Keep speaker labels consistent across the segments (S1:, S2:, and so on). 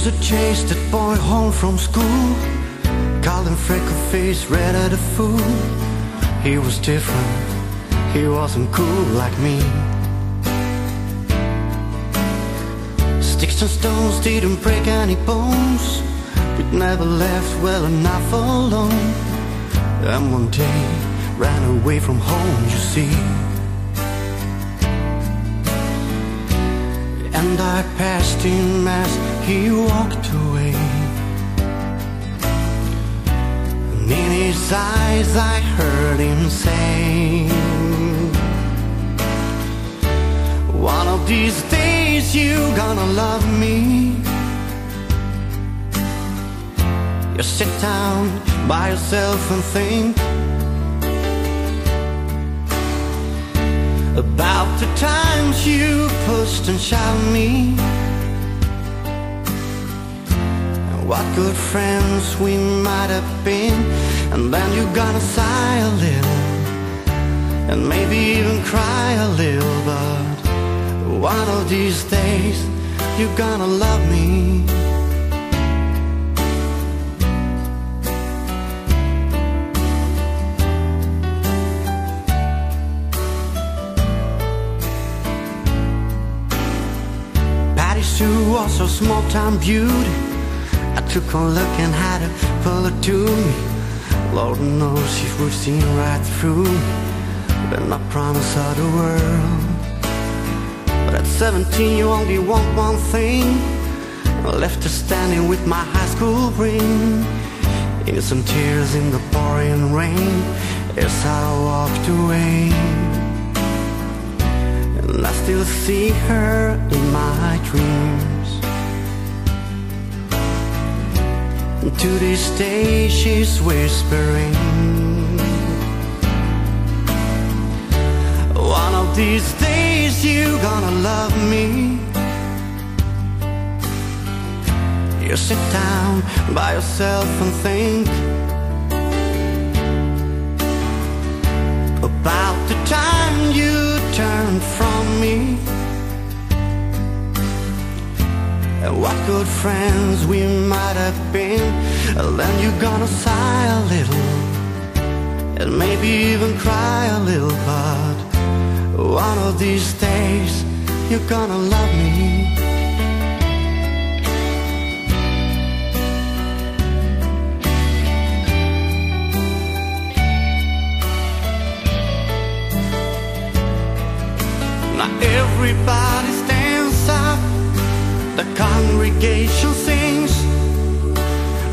S1: used to chase that boy home from school, called him freckle-faced, red at a fool. He was different, he wasn't cool like me. Sticks and stones didn't break any bones, we'd never left well enough alone. And one day, ran away from home, you see. And I passed him as he walked away, and in his eyes I heard him say, one of these days you gonna love me. You sit down by yourself and think about the times you pushed and shoved me, and what good friends we might have been. And then you're gonna sigh a little, and maybe even cry a little, but one of these days you're gonna love me. Sue was a small-town beauty. I took her look and had to pull her to me. Lord knows she would see right through me, but I promised her the world. But at 17 you only want one thing. I left her standing with my high school ring, innocent tears in the pouring rain as I walked away. And I still see her in my dreams, and to this day she's whispering, one of these days you gonna love me. You sit down by yourself and think about the time you turned from me, and what good friends we might have been. And then you're gonna sigh a little, and maybe even cry a little, but one of these days you're gonna love me. Everybody stands up, the congregation sings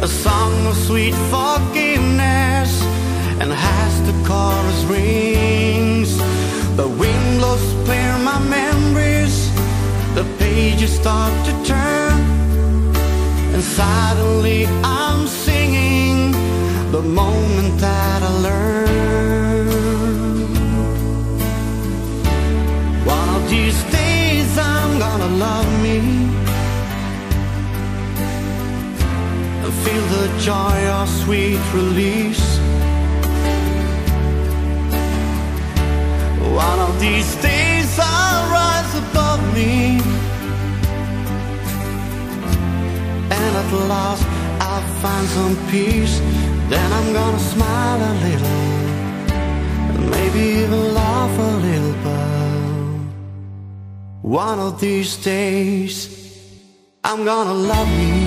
S1: a song of sweet forgiveness, and as the chorus rings, the wind blows clear my memories, the pages start to turn, and suddenly I'm singing the moment that I learned. One of these days I'm gonna love me, and feel the joy of sweet release. One of these days I'll rise above me, and at last I'll find some peace. Then I'm gonna smile a little, and maybe even laugh a little, but one of these days I'm gonna love me.